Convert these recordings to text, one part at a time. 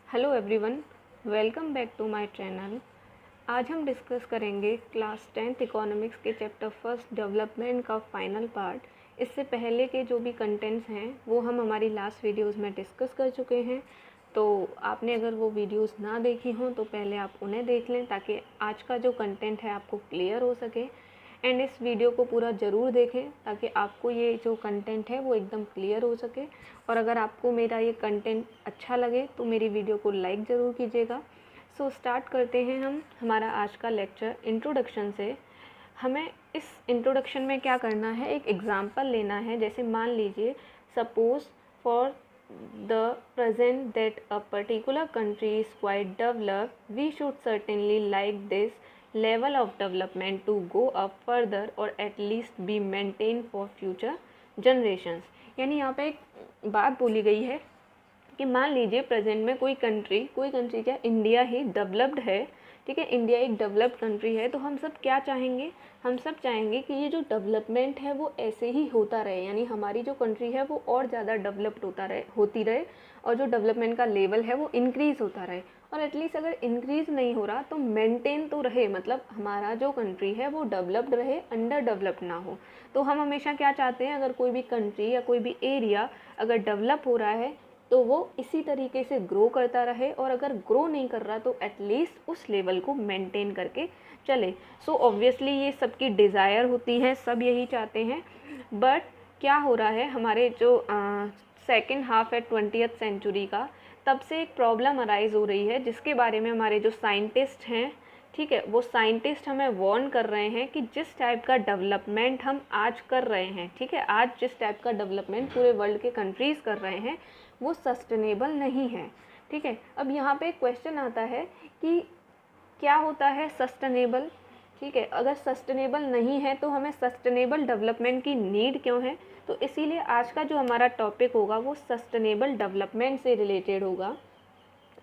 Hello everyone, welcome back to my channel. आज हम discuss करेंगे क्लास 10th इकोनॉमिक्स के चैप्टर फर्स्ट डेवलपमेंट का फाइनल पार्ट। इससे पहले के जो भी कंटेंट्स हैं वो हम हमारी लास्ट वीडियोस में डिस्कस कर चुके हैं। तो आपने अगर वो वीडियोस ना देखी हों तो पहले आप उन्हें देख लें ताकि आज का जो कंटेंट है आपको क्लियर हो सके। एंड इस वीडियो को पूरा ज़रूर देखें ताकि आपको ये जो कंटेंट है वो एकदम क्लियर हो सके। और अगर आपको मेरा ये कंटेंट अच्छा लगे तो मेरी वीडियो को लाइक ज़रूर कीजिएगा। सो स्टार्ट करते हैं हम हमारा आज का लेक्चर इंट्रोडक्शन से। हमें इस इंट्रोडक्शन में क्या करना है, एक एग्ज़ाम्पल लेना है। जैसे मान लीजिए suppose for the present that a particular country is quite developed, we should certainly like this level of development to go up further or at least be maintained for future generations। यानी यहाँ पे एक बात बोली गई है कि मान लीजिए प्रेजेंट में कोई कंट्री क्या, इंडिया ही डेवलप्ड है। ठीक है, इंडिया एक डेवलप्ड कंट्री है। तो हम सब क्या चाहेंगे, हम सब चाहेंगे कि ये जो डेवलपमेंट है वो ऐसे ही होता रहे, यानी हमारी जो कंट्री है वो और ज़्यादा डेवलप्ड होती रहे और जो डेवलपमेंट का लेवल है वो इंक्रीज़ होता रहे। और एटलीस्ट अगर इंक्रीज़ नहीं हो रहा तो मेंटेन तो रहे, मतलब हमारा जो कंट्री है वो डेवलप्ड रहे, अंडर डेवलप्ड ना हो। तो हम हमेशा क्या चाहते हैं, अगर कोई भी कंट्री या कोई भी एरिया अगर डेवलप हो रहा है तो वो इसी तरीके से ग्रो करता रहे, और अगर ग्रो नहीं कर रहा तो एटलीस्ट उस लेवल को मेंटेन करके चले। सो ऑब्वियसली ये सबकी डिज़ायर होती है, सब यही चाहते हैं। बट क्या हो रहा है, हमारे जो सेकेंड हाफ है 20th सेंचुरी का, तब से एक प्रॉब्लम अराइज हो रही है जिसके बारे में हमारे जो साइंटिस्ट हैं, ठीक है, वो साइंटिस्ट हमें वार्न कर रहे हैं कि जिस टाइप का डेवलपमेंट हम आज कर रहे हैं, ठीक है, आज जिस टाइप का डेवलपमेंट पूरे वर्ल्ड के कंट्रीज़ कर रहे हैं वो सस्टेनेबल नहीं है। ठीक है, अब यहाँ पे क्वेश्चन आता है कि क्या होता है सस्टेनेबल। ठीक है, अगर सस्टेनेबल नहीं है तो हमें सस्टेनेबल डेवलपमेंट की नीड क्यों है। तो इसीलिए आज का जो हमारा टॉपिक होगा वो सस्टेनेबल डेवलपमेंट से रिलेटेड होगा।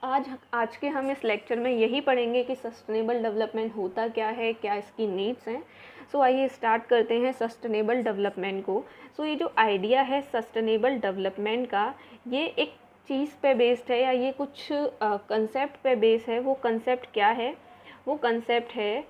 आज के हम इस लेक्चर में यही पढ़ेंगे कि सस्टेनेबल डेवलपमेंट होता क्या है, क्या इसकी नीड्स हैं। सो आइए स्टार्ट करते हैं सस्टेनेबल डेवलपमेंट को। सो ये जो आइडिया है सस्टेनेबल डेवलपमेंट का, ये एक चीज़ पे बेस्ड है या ये कुछ कंसेप्ट पे बेस्ड है। वो कंसेप्ट क्या है, वो कंसेप्ट है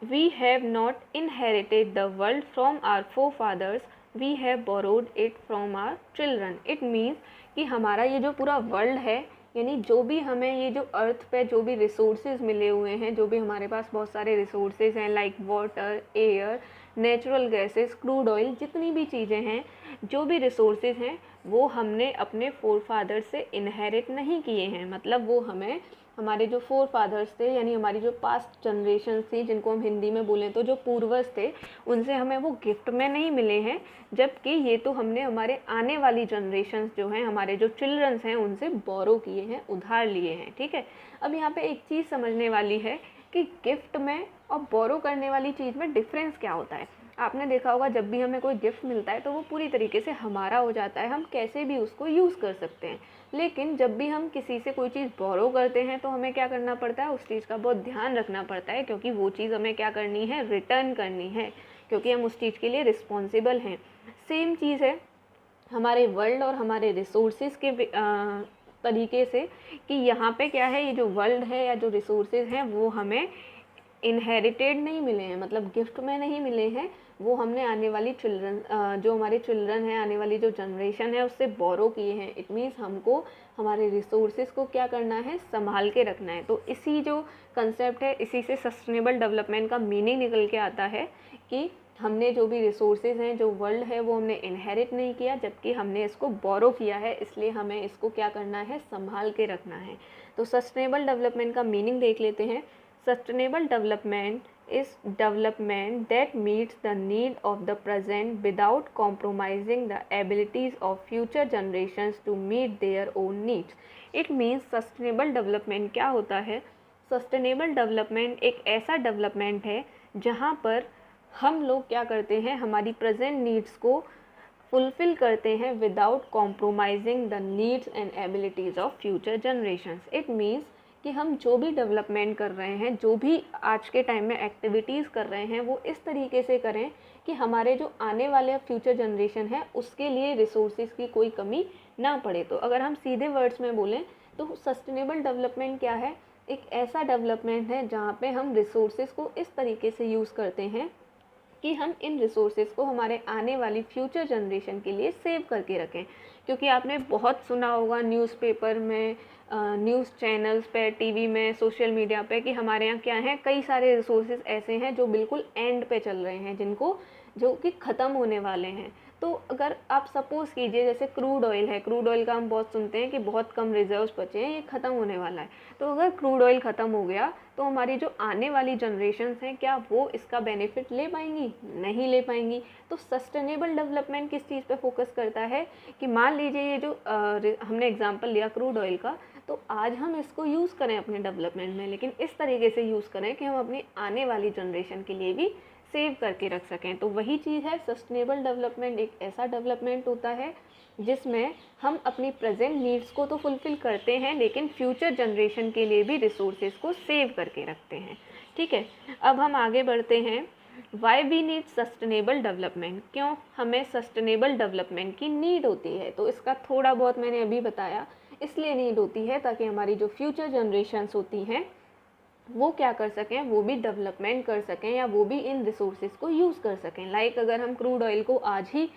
we have not inherited the world from our forefathers, we have borrowed it from our children. It means कि हमारा ये जो पूरा वर्ल्ड है, यानी जो भी हमें ये जो अर्थ पे जो भी रिसोर्सेज मिले हुए हैं, जो भी हमारे पास बहुत सारे रिसोर्सेज हैं like water, air, natural gases, crude oil, जितनी भी चीज़ें हैं, जो भी रिसोर्सेज हैं वो हमने अपने फोर फादर से इनहेरिट नहीं किए हैं। मतलब वो हमें हमारे जो फोर फादर्स थे, यानी हमारी जो पास्ट जनरेशन थी, जिनको हम हिंदी में बोलें तो जो पूर्वज थे, उनसे हमें वो गिफ्ट में नहीं मिले हैं। जबकि ये तो हमने हमारे आने वाली जनरेशन्स जो हैं, हमारे जो चिल्ड्रंस हैं, उनसे बोरो किए हैं, उधार लिए हैं। ठीक है, अब यहाँ पे एक चीज़ समझने वाली है कि गिफ्ट में और बोरो करने वाली चीज़ में डिफरेंस क्या होता है। आपने देखा होगा जब भी हमें कोई गिफ्ट मिलता है तो वो पूरी तरीके से हमारा हो जाता है, हम कैसे भी उसको यूज़ कर सकते हैं। लेकिन जब भी हम किसी से कोई चीज़ बोरो करते हैं तो हमें क्या करना पड़ता है, उस चीज़ का बहुत ध्यान रखना पड़ता है, क्योंकि वो चीज़ हमें क्या करनी है, रिटर्न करनी है, क्योंकि हम उस चीज़ के लिए रिस्पॉन्सिबल हैं। सेम चीज़ है हमारे वर्ल्ड और हमारे रिसोर्सेज के तरीके से, कि यहाँ पे क्या है, ये जो वर्ल्ड है या जो रिसोर्सेज हैं वो हमें इनहेरिटेड नहीं मिले हैं, मतलब गिफ्ट में नहीं मिले हैं, वो हमने आने वाली जो हमारे चिल्ड्रन हैं, आने वाली जो जनरेशन है उससे बोरो किए हैं। इट मीन्स हमको हमारे रिसोर्सेज को क्या करना है, संभाल के रखना है। तो इसी जो कंसेप्ट है, इसी से सस्टेनेबल डेवलपमेंट का मीनिंग निकल के आता है कि हमने जो भी रिसोर्सेज हैं, जो वर्ल्ड है, वो हमने इनहेरिट नहीं किया, जबकि हमने इसको बोरो किया है, इसलिए हमें इसको क्या करना है, संभाल के रखना है। तो सस्टेनेबल डेवलपमेंट का मीनिंग देख लेते हैं। Sustainable development is development that meets the need of the present without compromising the abilities of future generations to meet their own needs. It means sustainable development क्या होता है, sustainable development एक ऐसा development है जहाँ पर हम लोग क्या करते हैं, हमारी present needs को फुलफ़िल करते हैं without compromising the needs and abilities of future generations. It means कि हम जो भी डेवलपमेंट कर रहे हैं, जो भी आज के टाइम में एक्टिविटीज़ कर रहे हैं, वो इस तरीके से करें कि हमारे जो आने वाले फ्यूचर जनरेशन है उसके लिए रिसोर्सेज की कोई कमी ना पड़े। तो अगर हम सीधे वर्ड्स में बोलें तो सस्टेनेबल डेवलपमेंट क्या है? एक ऐसा डेवलपमेंट है जहाँ पे हम रिसोर्सेज को इस तरीके से यूज़ करते हैं कि हम इन रिसोर्सेज को हमारे आने वाली फ्यूचर जनरेशन के लिए सेव करके रखें। क्योंकि आपने बहुत सुना होगा न्यूज़पेपर में, न्यूज़ चैनल्स पे, टीवी में, सोशल मीडिया पे कि हमारे यहाँ क्या है, कई सारे रिसोर्सेज ऐसे हैं जो बिल्कुल एंड पे चल रहे हैं, जो कि ख़त्म होने वाले हैं। तो अगर आप सपोज़ कीजिए जैसे क्रूड ऑयल है, क्रूड ऑयल का हम बहुत सुनते हैं कि बहुत कम रिजर्व्स बचे हैं, ये ख़त्म होने वाला है। तो अगर क्रूड ऑयल ख़त्म हो गया तो हमारी जो आने वाली जनरेशन्स हैं, क्या वो इसका बेनिफिट ले पाएंगी? नहीं ले पाएंगी। तो सस्टेनेबल डेवलपमेंट किस चीज़ पे फोकस करता है कि मान लीजिए ये जो हमने एग्जांपल लिया क्रूड ऑयल का, तो आज हम इसको यूज़ करें अपने डेवलपमेंट में, लेकिन इस तरीके से यूज़ करें कि हम अपनी आने वाली जनरेशन के लिए भी सेव करके रख सकें। तो वही चीज़ है, सस्टेनेबल डेवलपमेंट एक ऐसा डेवलपमेंट होता है जिसमें हम अपनी प्रेजेंट नीड्स को तो फुलफ़िल करते हैं, लेकिन फ्यूचर जनरेशन के लिए भी रिसोर्सेज को सेव करके रखते हैं। ठीक है, अब हम आगे बढ़ते हैं। Why we need sustainable development? क्यों हमें सस्टेनेबल डेवलपमेंट की नीड होती है? तो इसका थोड़ा बहुत मैंने अभी बताया, इसलिए नीड होती है ताकि हमारी जो फ्यूचर जनरेशन्स होती हैं वो क्या कर सकें, वो भी डेवलपमेंट कर सकें या वो भी इन रिसोर्सेज को यूज़ कर सकें। लाइक अगर हम क्रूड ऑयल को आज ही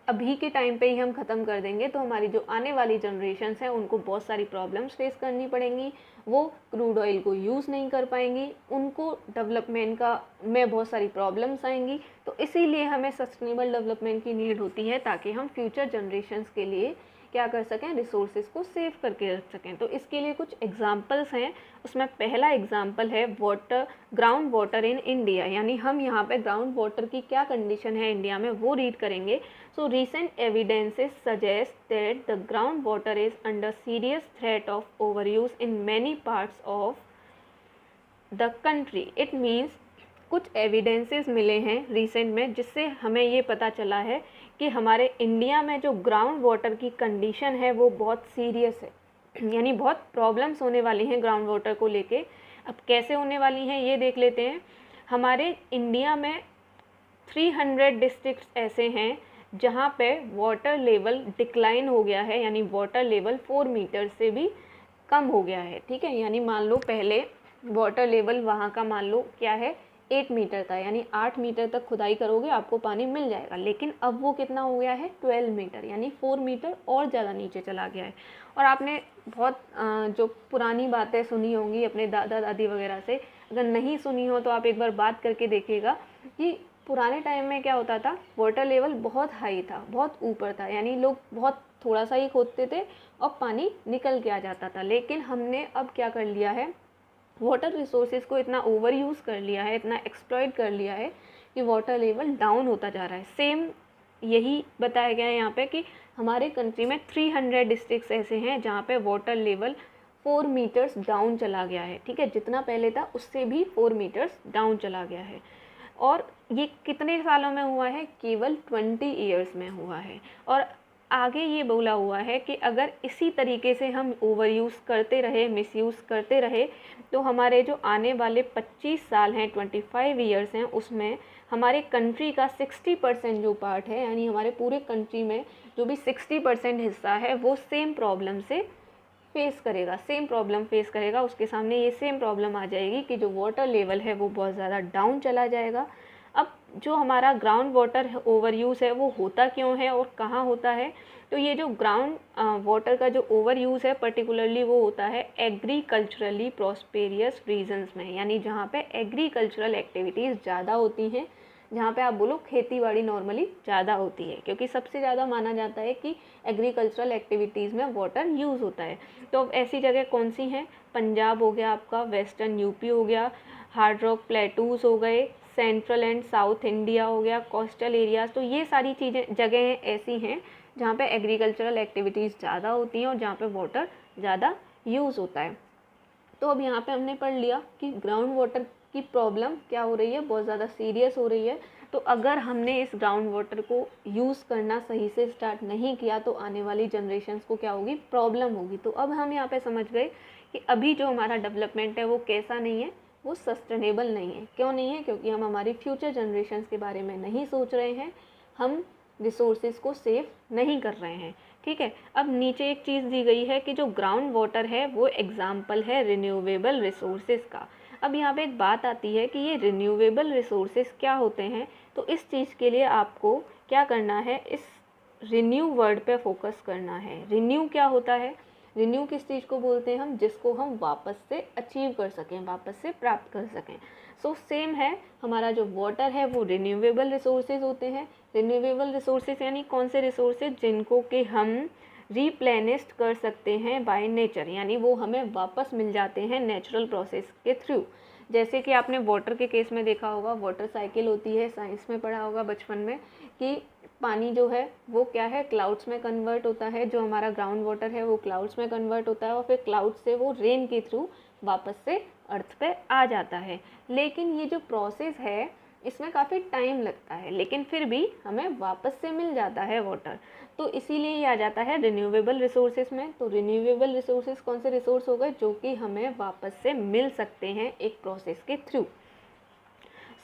अभी के टाइम पे ही हम ख़त्म कर देंगे तो हमारी जो आने वाली जनरेशन्स हैं उनको बहुत सारी प्रॉब्लम्स फेस करनी पड़ेंगी, वो क्रूड ऑयल को यूज़ नहीं कर पाएंगी, उनको डेवलपमेंट का में बहुत सारी प्रॉब्लम्स आएंगी। तो इसीलिए हमें सस्टेनेबल डेवलपमेंट की नीड होती है ताकि हम फ्यूचर जनरेशन्स के लिए क्या कर सकें, रिसोर्सेज को सेव करके रख सकें। तो इसके लिए कुछ एग्जांपल्स हैं। उसमें पहला एग्जांपल है ग्राउंड वाटर इन इंडिया, यानी हम यहाँ पे ग्राउंड वाटर की क्या कंडीशन है इंडिया में वो रीड करेंगे। So recent evidences suggest that the ground water is under serious threat of overuse in many parts of the country. It means कुछ एविडेंसेस मिले हैं रिसेंट में जिससे हमें ये पता चला है कि हमारे इंडिया में जो ग्राउंड वाटर की कंडीशन है वो बहुत सीरियस है, यानी बहुत प्रॉब्लम्स होने वाली हैं ग्राउंड वाटर को लेके। अब कैसे होने वाली हैं ये देख लेते हैं। हमारे इंडिया में 300 डिस्ट्रिक्ट्स ऐसे हैं जहाँ पे वाटर लेवल डिक्लाइन हो गया है, यानी वाटर लेवल 4 मीटर से भी कम हो गया है। ठीक है, यानी मान लो पहले वाटर लेवल वहाँ का मान लो क्या है 8 मीटर था, यानी 8 मीटर तक खुदाई करोगे आपको पानी मिल जाएगा, लेकिन अब वो कितना हो गया है 12 मीटर, यानी 4 मीटर और ज़्यादा नीचे चला गया है। और आपने बहुत जो पुरानी बातें सुनी होंगी अपने दादा दादी वगैरह से, अगर नहीं सुनी हो तो आप एक बार बात करके देखिएगा कि पुराने टाइम में क्या होता था, वाटर लेवल बहुत हाई था, बहुत ऊपर था, यानी लोग बहुत थोड़ा सा ही खोदते थे और पानी निकल के आ जाता था। लेकिन हमने अब क्या कर लिया है, वाटर रिसोर्सेज को इतना ओवर यूज़ कर लिया है, इतना एक्सप्लॉइट कर लिया है कि वाटर लेवल डाउन होता जा रहा है। सेम यही बताया गया है यहाँ पे कि हमारे कंट्री में 300 डिस्ट्रिक्ट्स ऐसे हैं जहाँ पे वाटर लेवल 4 मीटर्स डाउन चला गया है। ठीक है, जितना पहले था उससे भी 4 मीटर्स डाउन चला गया है। और ये कितने सालों में हुआ है, केवल 20 ईयर्स में हुआ है। और आगे ये बोला हुआ है कि अगर इसी तरीके से हम ओवर यूज़ करते रहे, मिसयूज़ करते रहे, तो हमारे जो आने वाले 25 साल हैं, 25 ईयर्स हैं, उसमें हमारे कंट्री का 60% जो पार्ट है, यानी हमारे पूरे कंट्री में जो भी 60% हिस्सा है वो सेम प्रॉब्लम से फेस करेगा, सेम प्रॉब्लम फेस करेगा। उसके सामने ये सेम प्रॉब्लम आ जाएगी कि जो वाटर लेवल है वो बहुत ज़्यादा डाउन चला जाएगा। अब जो हमारा ग्राउंड वाटर ओवर यूज़ है वो होता क्यों है और कहाँ होता है, तो ये जो ग्राउंड वाटर का जो ओवर यूज़ है पर्टिकुलरली वो होता है एग्रीकल्चरली प्रॉस्पेरियस रीजन्स में, यानी जहाँ पे एग्रीकल्चरल एक्टिविटीज़ ज़्यादा होती हैं, जहाँ पे आप बोलो खेती बाड़ी नॉर्मली ज़्यादा होती है, क्योंकि सबसे ज़्यादा माना जाता है कि एग्रीकल्चरल एक्टिविटीज़ में वाटर यूज़ होता है। तो ऐसी जगह कौन सी हैं, पंजाब हो गया आपका, वेस्टर्न यूपी हो गया, हार्ड रॉक प्लेटूज़ हो गए, सेंट्रल एंड साउथ इंडिया हो गया, कोस्टल एरियाज़। तो ये सारी चीज़ें जगहें ऐसी हैं जहाँ पे एग्रीकल्चरल एक्टिविटीज़ ज़्यादा होती हैं और जहाँ पे वाटर ज़्यादा यूज़ होता है। तो अब यहाँ पे हमने पढ़ लिया कि ग्राउंड वाटर की प्रॉब्लम क्या हो रही है, बहुत ज़्यादा सीरियस हो रही है। तो अगर हमने इस ग्राउंड वाटर को यूज़ करना सही से स्टार्ट नहीं किया तो आने वाली जनरेशन्स को क्या होगी, प्रॉब्लम होगी। तो अब हम यहाँ पे समझ गए कि अभी जो हमारा डेवलपमेंट है वो कैसा नहीं है, वो सस्टेनेबल नहीं है। क्यों नहीं है, क्योंकि हम हमारी फ्यूचर जनरेशन्स के बारे में नहीं सोच रहे हैं, हम रिसोर्सेज को सेव नहीं कर रहे हैं। ठीक है। अब नीचे एक चीज़ दी गई है कि जो ग्राउंड वाटर है वो एग्जाम्पल है रिन्यूएबल रिसोर्सेज का। अब यहाँ पे एक बात आती है कि ये रिन्यूएबल रिसोर्सेज क्या होते हैं, तो इस चीज़ के लिए आपको क्या करना है, इस रिन्यू वर्ड पे फोकस करना है। रिन्यू क्या होता है, रिन्यू किस चीज़ को बोलते हैं हम, जिसको हम वापस से अचीव कर सकें, वापस से प्राप्त कर सकें। सो सेम है, हमारा जो वाटर है वो रिन्यूएबल रिसोर्सेज होते हैं। रिन्यूएबल रिसोर्सेज यानी कौन से रिसोर्सेज, जिनको कि हम रिप्लेनिश्ड कर सकते हैं बाय नेचर, यानी वो हमें वापस मिल जाते हैं नेचुरल प्रोसेस के थ्रू। जैसे कि आपने वाटर के केस में देखा होगा, वाटर साइकिल होती है, साइंस में पढ़ा होगा बचपन में, कि पानी जो है वो क्या है, क्लाउड्स में कन्वर्ट होता है। जो हमारा ग्राउंड वाटर है वो क्लाउड्स में कन्वर्ट होता है और फिर क्लाउड्स से वो रेन के थ्रू वापस से अर्थ पे आ जाता है। लेकिन ये जो प्रोसेस है इसमें काफ़ी टाइम लगता है, लेकिन फिर भी हमें वापस से मिल जाता है वाटर, तो इसीलिए ये आ जाता है रिन्यूएबल रिसोर्सेज में। तो रिन्यूएबल रिसोर्सेज कौन से रिसोर्स हो गए, जो कि हमें वापस से मिल सकते हैं एक प्रोसेस के थ्रू।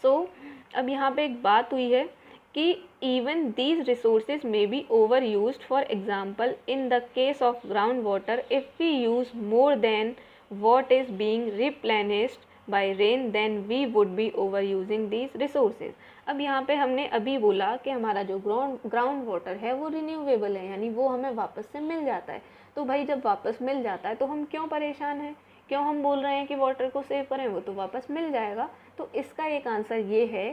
सो अब यहाँ पे एक बात हुई है कि even these resources may be overused. For example, in the case of groundwater, if we use more than what is being replenished by rain, then we would be overusing these resources. अब यहाँ पे हमने अभी बोला कि हमारा जो ground water है वो रिन्यूएबल है, यानी वो हमें वापस से मिल जाता है। तो भाई जब वापस मिल जाता है तो हम क्यों परेशान हैं, क्यों हम बोल रहे हैं कि वाटर को सेव करें, वो तो वापस मिल जाएगा। तो इसका एक आंसर ये है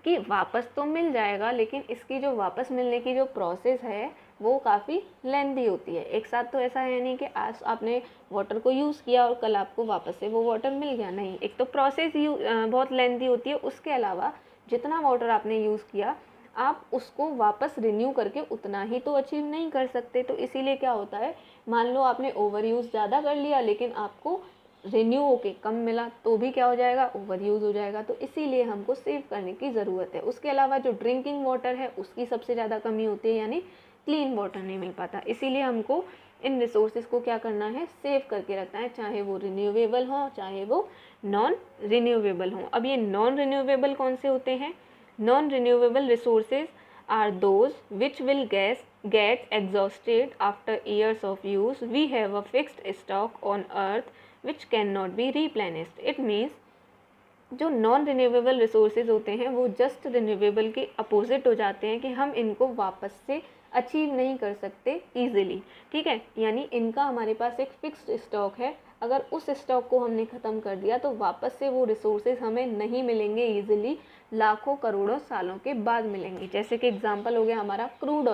कि वापस तो मिल जाएगा, लेकिन इसकी जो वापस मिलने की जो प्रोसेस है वो काफ़ी लेंदी होती है। एक साथ तो ऐसा है नहीं कि आज आपने वाटर को यूज़ किया और कल आपको वापस से वो वाटर मिल गया, नहीं, एक तो प्रोसेस बहुत लेंदी होती है। उसके अलावा जितना वाटर आपने यूज़ किया आप उसको वापस रिन्यू करके उतना ही तो अचीव नहीं कर सकते। तो इसीलिए क्या होता है, मान लो आपने ओवर यूज़ ज़्यादा कर लिया लेकिन आपको रिन्यू होके कम मिला, तो भी क्या हो जाएगा, ओवर यूज़ हो जाएगा। तो इसीलिए हमको सेव करने की ज़रूरत है। उसके अलावा जो ड्रिंकिंग वाटर है उसकी सबसे ज़्यादा कमी होती है, यानी क्लीन वाटर नहीं मिल पाता। इसीलिए हमको इन रिसोर्सेज को क्या करना है, सेव करके रखना है, चाहे वो रिन्यूएबल हो चाहे वो नॉन रिन्यूएबल हो। अब ये नॉन रिन्यूएबल कौन से होते हैं, non renewable resources are those which will get exhausted after years of use. We have a fixed stock on earth which cannot be replenished. It means जो नॉन रिन्यूएबल रिसोर्सेज होते हैं वो just renewable के opposite हो जाते हैं, कि हम इनको वापस से अचीव नहीं कर सकते ईजिली। ठीक है, यानी इनका हमारे पास एक फिक्स्ड स्टॉक है, अगर उस स्टॉक को हमने ख़त्म कर दिया तो वापस से वो रिसोर्सेज हमें नहीं मिलेंगे ईजिली, लाखों करोड़ों सालों के बाद मिलेंगे। जैसे कि एग्जांपल हो गया हमारा क्रूड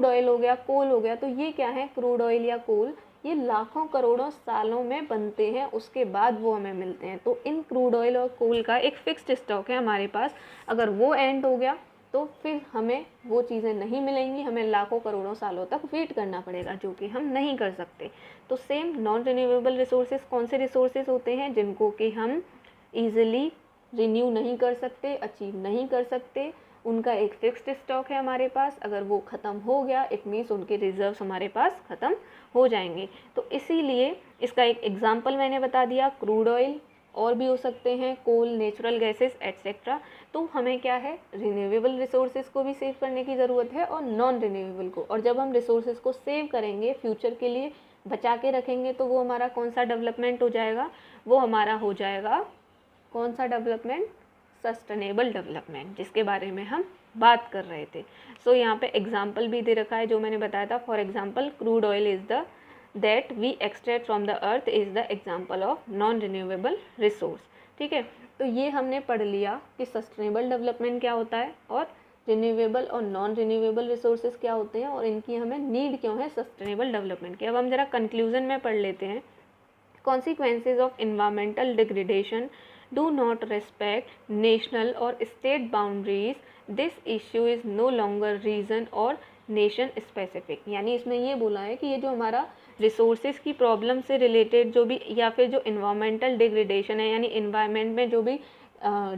ऑयल हो गया, कोल हो गया। तो ये क्या है, क्रूड ऑयल या कोल, ये लाखों करोड़ों सालों में बनते हैं, उसके बाद वो हमें मिलते हैं। तो इन क्रूड ऑयल और कोल का एक फिक्स्ड स्टॉक है हमारे पास, अगर वो एंड हो गया तो फिर हमें वो चीज़ें नहीं मिलेंगी, हमें लाखों करोड़ों सालों तक वेट करना पड़ेगा, जो कि हम नहीं कर सकते। तो सेम नॉन रिन्यूएबल रिसोर्सेज कौन से रिसोर्सेज होते हैं, जिनको कि हम ईजिली रिन्यू नहीं कर सकते, अचीव नहीं कर सकते, उनका एक फिक्स्ड स्टॉक है हमारे पास, अगर वो ख़त्म हो गया इट मीन्स उनके रिजर्व्स हमारे पास ख़त्म हो जाएंगे। तो इसीलिए इसका एक एग्जांपल मैंने बता दिया, क्रूड ऑयल, और भी हो सकते हैं कोल, नेचुरल गैसेस एट्सेट्रा। तो हमें क्या है, रिन्यूएबल रिसोर्सेज को भी सेव करने की ज़रूरत है और नॉन रिन्यूएबल को। और जब हम रिसोर्सेज को सेव करेंगे, फ्यूचर के लिए बचा के रखेंगे, तो वो हमारा कौन सा डेवलपमेंट हो जाएगा, वो हमारा हो जाएगा कौन सा डेवलपमेंट, सस्टेनेबल डेवलपमेंट, जिसके बारे में हम बात कर रहे थे। सो यहाँ पे एग्जाम्पल भी दे रखा है जो मैंने बताया था। For example crude oil is the that we extract from the earth is the example of non renewable resource। ठीक है, तो ये हमने पढ़ लिया कि सस्टेनेबल डेवलपमेंट क्या होता है और रिन्यूएबल और नॉन रिन्यूएबल रिसोर्सेज क्या होते हैं और इनकी हमें नीड क्यों है सस्टेनेबल डेवलपमेंट की। अब हम जरा कंक्लूजन में पढ़ लेते हैं। Consequences of environmental degradation do not respect national और state boundaries. This issue is no longer region और नेशन स्पेसिफिक। यानी इसमें ये बोला है कि ये जो हमारा रिसोर्सेज की प्रॉब्लम से रिलेटेड जो भी, या फिर जो इन्वायरमेंटल डिग्रेडेशन है, यानी इन्वायरमेंट में जो भी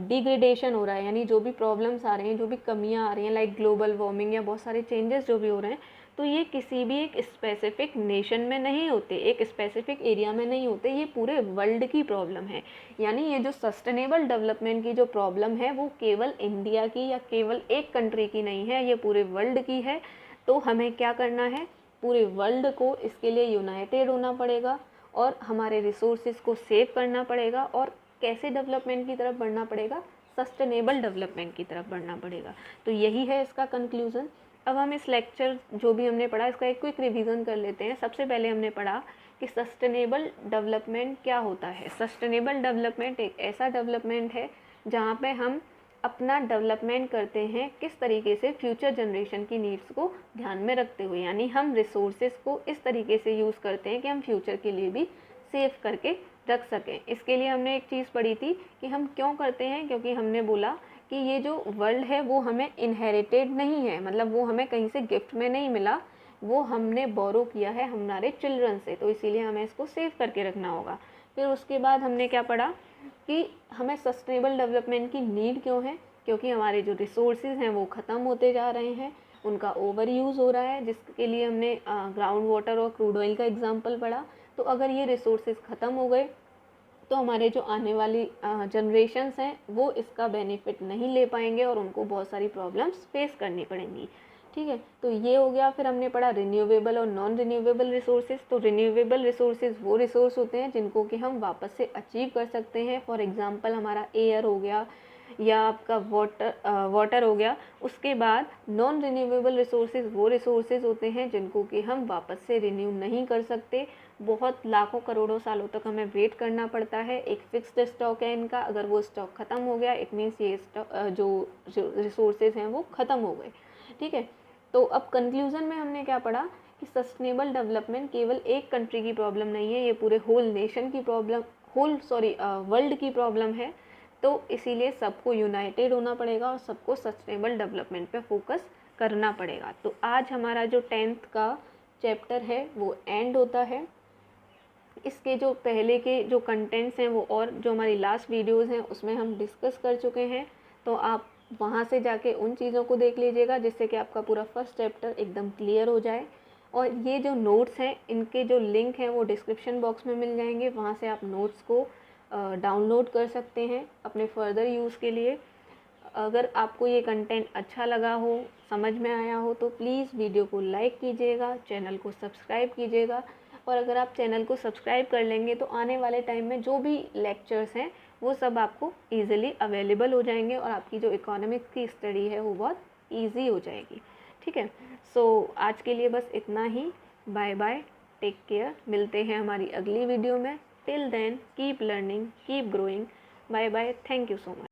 डिग्रेडेशन हो रहा है, यानी जो भी प्रॉब्लम्स आ रही हैं, जो भी कमियां आ रही हैं, लाइक ग्लोबल वार्मिंग या बहुत सारे चेंजेस जो भी हो रहे हैं, तो ये किसी भी एक स्पेसिफिक नेशन में नहीं होते, एक स्पेसिफिक एरिया में नहीं होते, ये पूरे वर्ल्ड की प्रॉब्लम है। यानी ये जो सस्टेनेबल डेवलपमेंट की जो प्रॉब्लम है वो केवल इंडिया की या केवल एक कंट्री की नहीं है, ये पूरे वर्ल्ड की है। तो हमें क्या करना है, पूरे वर्ल्ड को इसके लिए यूनाइटेड होना पड़ेगा और हमारे रिसोर्सेज को सेव करना पड़ेगा और कैसे डेवलपमेंट की तरफ बढ़ना पड़ेगा, सस्टेनेबल डेवलपमेंट की तरफ बढ़ना पड़ेगा। तो यही है इसका कंक्लूज़न। अब हम इस लेक्चर जो भी हमने पढ़ा इसका एक क्विक रिवीजन कर लेते हैं। सबसे पहले हमने पढ़ा कि सस्टेनेबल डेवलपमेंट क्या होता है। सस्टेनेबल डेवलपमेंट एक ऐसा डेवलपमेंट है जहाँ पे हम अपना डेवलपमेंट करते हैं किस तरीके से, फ्यूचर जनरेशन की नीड्स को ध्यान में रखते हुए, यानी हम रिसोर्सेज को इस तरीके से यूज़ करते हैं कि हम फ्यूचर के लिए भी सेव करके रख सकें। इसके लिए हमने एक चीज़ पढ़ी थी कि हम क्यों करते हैं, क्योंकि हमने बोला कि ये जो वर्ल्ड है वो हमें इनहेरिटेड नहीं है, मतलब वो हमें कहीं से गिफ्ट में नहीं मिला, वो हमने बोरो किया है हमारे चिल्ड्रन से, तो इसीलिए हमें इसको सेव करके रखना होगा। फिर उसके बाद हमने क्या पढ़ा कि हमें सस्टेनेबल डेवलपमेंट की नीड क्यों है, क्योंकि हमारे जो रिसोर्सेज हैं वो ख़त्म होते जा रहे हैं, उनका ओवर यूज़ हो रहा है, जिसके लिए हमने ग्राउंड वाटर और क्रूड ऑयल का एग्जांपल पढ़ा। तो अगर ये रिसोर्सेज ख़त्म हो गए तो हमारे जो आने वाली जनरेशन्स हैं वो इसका बेनिफिट नहीं ले पाएंगे और उनको बहुत सारी प्रॉब्लम्स फेस करनी पड़ेंगी। ठीक है, तो ये हो गया। फिर हमने पढ़ा रिन्यूएबल और नॉन रिन्यूएबल रिसोर्सेज। तो रिन्यूएबल रिसोर्सेज वो रिसोर्स होते हैं जिनको कि हम वापस से अचीव कर सकते हैं। फॉर एग्जांपल हमारा एयर हो गया या आपका वाटर हो गया। उसके बाद नॉन रिन्यूएबल रिसोर्सेज वो रिसोर्सेज होते हैं जिनको कि हम वापस से रिन्यू नहीं कर सकते, बहुत लाखों करोड़ों सालों तक हमें वेट करना पड़ता है। एक फिक्स्ड स्टॉक है इनका, अगर वो स्टॉक ख़त्म हो गया इट मीन्स ये जो रिसोर्सेज हैं वो ख़त्म हो गए। ठीक है, तो अब कंक्लूज़न में हमने क्या पढ़ा कि सस्टेनेबल डेवलपमेंट केवल एक कंट्री की प्रॉब्लम नहीं है, ये पूरे होल नेशन की प्रॉब्लम, वर्ल्ड की प्रॉब्लम है। तो इसीलिए सबको यूनाइटेड होना पड़ेगा और सबको सस्टेनेबल डेवलपमेंट पे फोकस करना पड़ेगा। तो आज हमारा जो 10th का चैप्टर है वो एंड होता है। इसके जो पहले के जो कंटेंट्स हैं वो और जो हमारी लास्ट वीडियोज़ हैं उसमें हम डिस्कस कर चुके हैं, तो आप वहाँ से जाके उन चीज़ों को देख लीजिएगा जिससे कि आपका पूरा फर्स्ट चैप्टर एकदम क्लियर हो जाए। और ये जो नोट्स हैं इनके जो लिंक हैं वो डिस्क्रिप्शन बॉक्स में मिल जाएंगे, वहाँ से आप नोट्स को डाउनलोड कर सकते हैं अपने फर्दर यूज़ के लिए। अगर आपको ये कंटेंट अच्छा लगा हो, समझ में आया हो, तो प्लीज़ वीडियो को लाइक कीजिएगा, चैनल को सब्सक्राइब कीजिएगा। और अगर आप चैनल को सब्सक्राइब कर लेंगे तो आने वाले टाइम में जो भी लेक्चर्स हैं वो सब आपको ईज़िली अवेलेबल हो जाएंगे और आपकी जो इकोनॉमिक्स की स्टडी है वो बहुत ईजी हो जाएगी। ठीक है, सो आज के लिए बस इतना ही। बाय बाय, टेक केयर, मिलते हैं हमारी अगली वीडियो में। Till then keep learning, keep growing. Bye bye, thank you so much.